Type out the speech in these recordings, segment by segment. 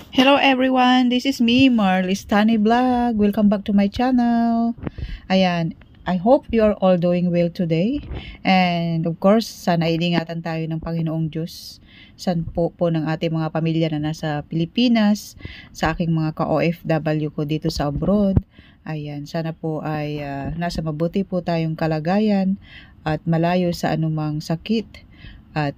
Hello everyone, this is me, Marlis Tani Vlog. Welcome back to my channel. Ayan, I hope you are all doing well today. And of course, sana iingatan tayo ng Panginoong Diyos. San po ng ating mga pamilya na nasa Pilipinas, sa aking mga ka-OFW ko dito sa abroad. Ayan, sana po ay nasa mabuti po tayong kalagayan at malayo sa anumang sakit at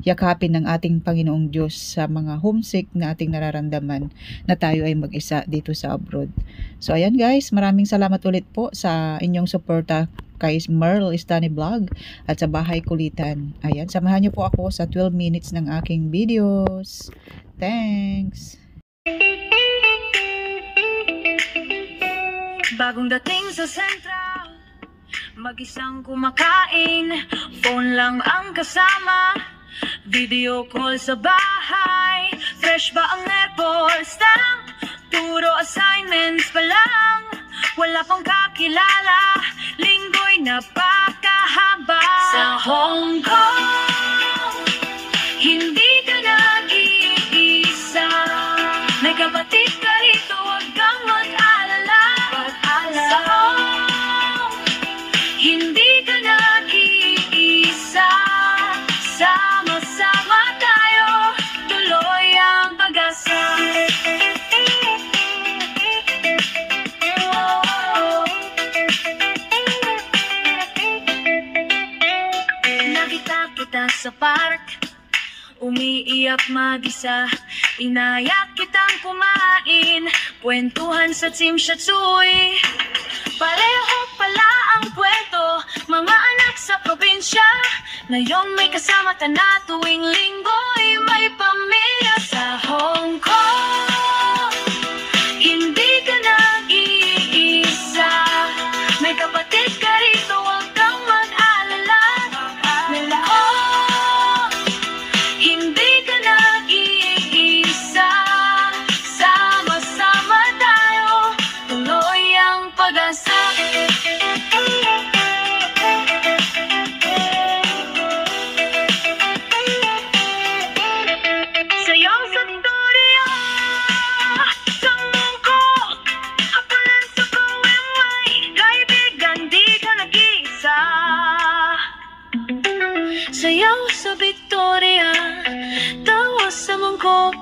yakapin ng ating Panginoong Diyos sa mga homesick na ating nararamdaman na tayo ay mag-isa dito sa abroad. So ayan guys, maraming salamat ulit po sa inyong suporta kay Merl Istani Vlog at sa Bahay Kulitan. Ayan, samahan niyo po ako sa 12 minutes ng aking videos. Thanks! Bagong dating sa Central, mag-isang kumakain, phone lang ang kasama, video call sa bahay, fresh ba ang airport stamp, puro assignments pa lang, wala pang kakilala, linggo'y napakahaba. Sa Hong Kong, hindi ka nag-iisa, may kapatid ka rito, huwag kang mag-alala. Sa Hong, hindi ka nag-iisa, sama-sama tayo, tuloy ang pag-asa. Nakita kita sa park, umiiyak mag-isa, inayat kitang kumain, kwentuhan sa Tsimshatsuy. Pareho pala ang kwento, mga anak sa probinsya, ngayon may kasama ta na tuwing linggo'y may pamilya. Sa Hong Kong, hindi ka nag-iisa, may kapatid ka rito, huwag kang mag-alala. Oh, hindi ka nag-iisa, sama-sama tayo, tuloy ang pag-asa. Sayaw sa Victoria, sa Mungkok, hapunan sa Kawemay, kaibigan di ka nag-iisa. Sayaw sa Victoria, tawa sa Mungkok,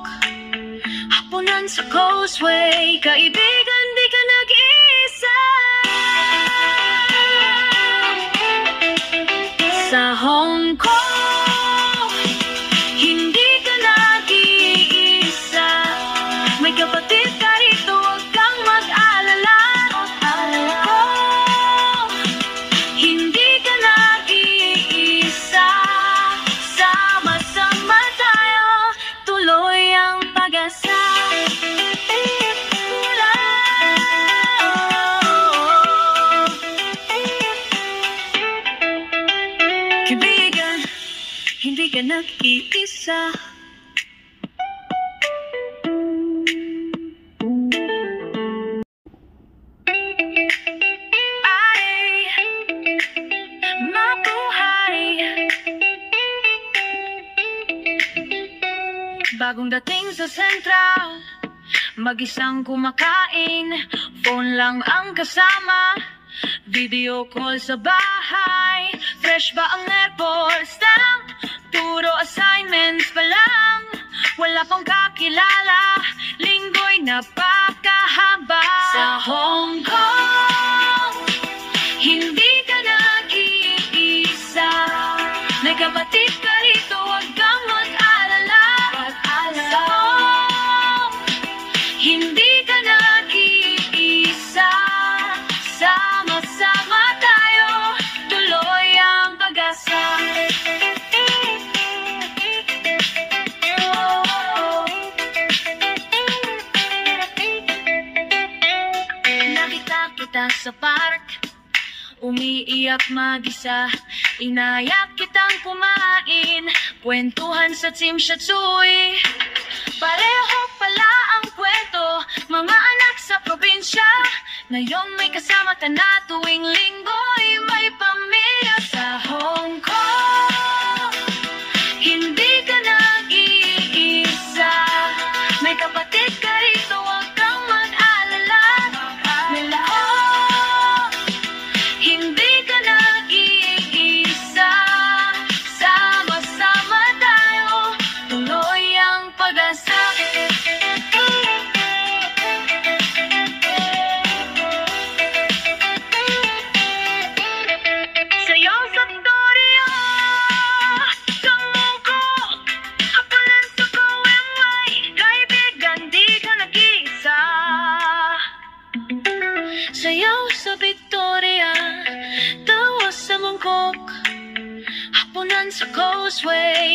hapunan sa Causeway, kaibigan di ka nag-iisa. Sa Hong Kong, hindi ka nag-iisa, may kapatid ka rito, huwag kang mag-alala. Oh, hindi ka nag-iisa, sama-sama tayo, tuloy ang pag-asa. Kaibigan, hindi ka nag-iisa. Ay, mabuhay. Bagong dating sa Central, mag-isang kumakain, phone lang ang kasama, video call sa bahay, fresh ba ang airport stamp, puro assignments pa lang, wala pang kakilala, linggo'y napakahaba. Sa Hong Kong, hindi ka nag-iisa, may kapatid ka rito, huwag kang mag-alala. Sa Hong, hindi ka nag-iisa, sama-sama tayo, tuloy ang pag-asa. Nakita kita sa park, umiiyak mag-isa, inayat kitang kumain, kwentuhan sa Tsimshatsuy. Pareho pala ang kwento, mga anak sa probinsya, ngayon may kasama ta na tuwing linggo'y may pamilya. Sa Hong Kong, hindi ka nag-iisa, may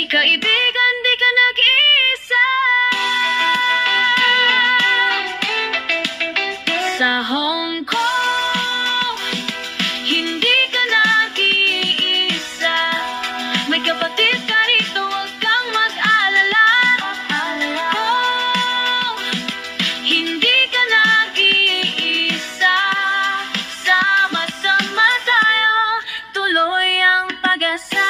Kaibigan, di ka nag-iisa. Sa Hong Kong, hindi ka nag-iisa. May kapatid ka rito, huwag kang mag-alala. Oh, hindi ka nag-iisa. Sama-sama tayo, tuloy ang pag-asa.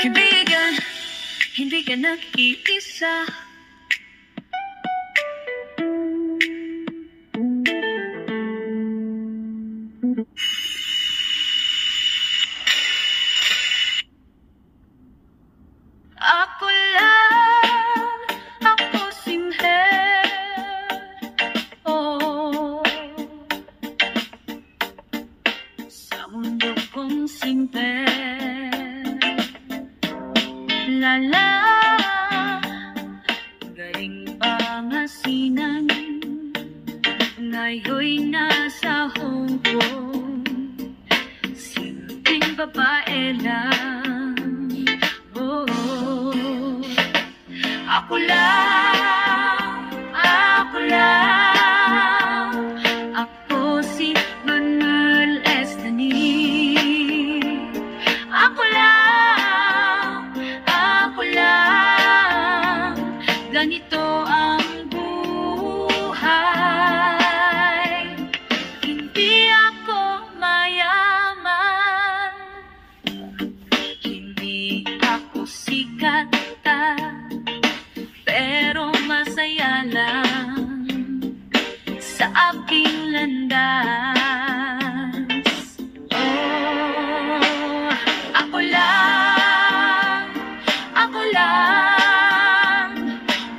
Kaibigan, hindi ka nag-iisa. Ako lang, ako singhel. Oh, sa mundo kong simple. Lala, galing Pangasinan, ngayon'y nasa Hong Kong. Simpleng babae lang. Oh, ako lang, ako lang. Ako si Manuel Estany. Ako lang, ako lang. Ganito ang buhay. Hindi ako mayaman, hindi ako sikat, pero masaya lang sa aking landas. Oh, ako lang, ako lang.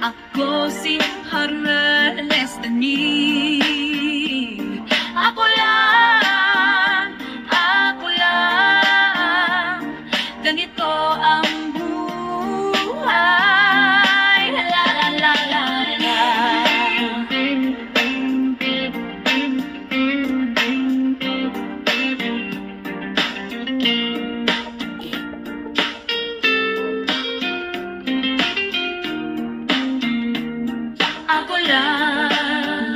Ako si Manuel Estany. Ako lang, ako lang. Ganito ang buhay. La la la la la. Ako lang.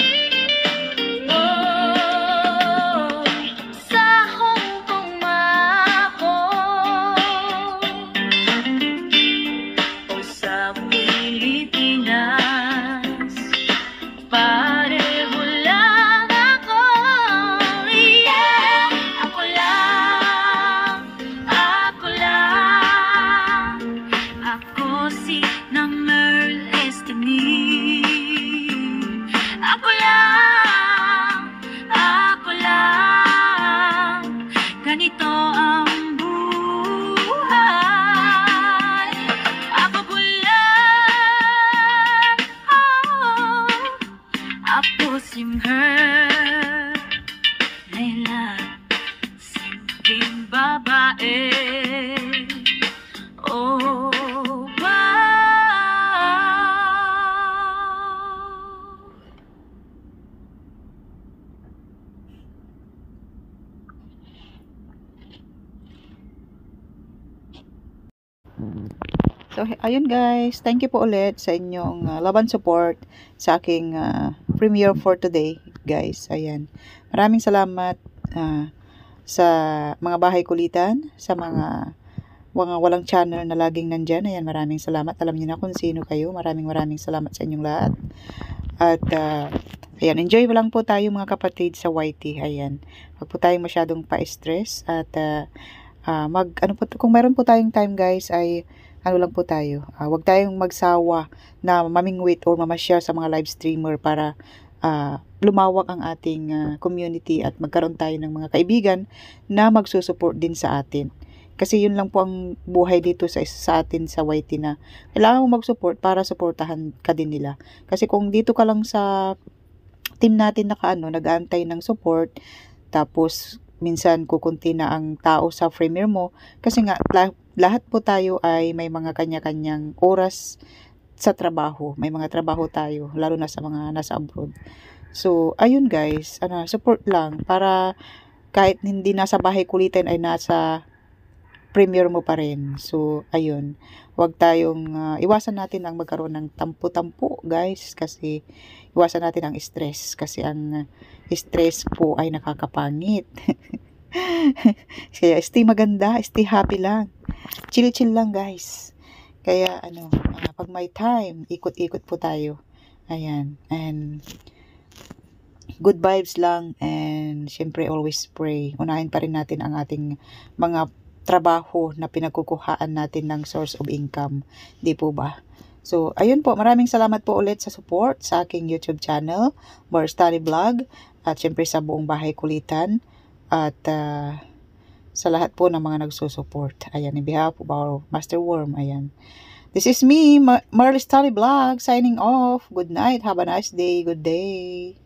Oh, sa Hong Kong ako. O sa Pilipinas, pareho lang ako. Yeah, ako lang, ako lang. Ako si Manuel Estany. Ako lang, ako lang. Ganito ang buhay. Ako lang, oh, ako si Merlela, simpleng babae. Oh, wow. So, ayun guys. Thank you po ulit sa inyong laban support sa aking premiere for today, guys. Ayan. Maraming salamat sa mga bahay kulitan, sa mga walang channel na laging nandyan. Ayan, maraming salamat. Alam niyo na kung sino kayo. Maraming salamat sa inyong lahat. At, ayan, enjoy lang po tayo mga kapatid sa YT. Ayan. Huwag po tayong masyadong pa-stress. At, kung meron po tayong time guys, ay ano lang po tayo. Huwag tayong magsawa na mamingwit or mamashare sa mga live streamer para lumawak ang ating community at magkaroon tayo ng mga kaibigan na magsusupport din sa atin. Kasi yun lang po ang buhay dito sa atin sa YT, na kailangan mo mag-support para supportahan ka din nila. Kasi kung dito ka lang sa team natin nag-aantay ng support, tapos minsan kukunti na ang tao sa premiere mo, kasi nga lahat po tayo ay may mga kanya-kanyang oras sa trabaho. May mga trabaho tayo, lalo na sa mga nasa abroad. So, ayun guys, support lang para kahit hindi nasa bahay kulitin ay nasa premiere mo pa rin. So, ayun. Huwag tayong, iwasan natin ang magkaroon ng tampo-tampo, guys. Kasi, iwasan natin ang stress. Kasi ang stress po ay nakakapangit. Kaya, stay maganda, stay happy lang. Chill-chill lang, guys. Kaya, pag may time, ikot-ikot po tayo. Ayan. And, good vibes lang. And, syempre, always pray. Unahin pa rin natin ang ating mga trabaho na pinagkukuhaan natin ng source of income. Di po ba? So, ayun po. Maraming salamat po ulit sa support sa aking YouTube channel, Mar Study Vlog, at syempre sa buong bahay kulitan, at sa lahat po ng mga nagsusupport. Ayan, in behalf of our Master Worm. Ayan. This is me, Marley Study Vlog, signing off. Good night. Have a nice day. Good day.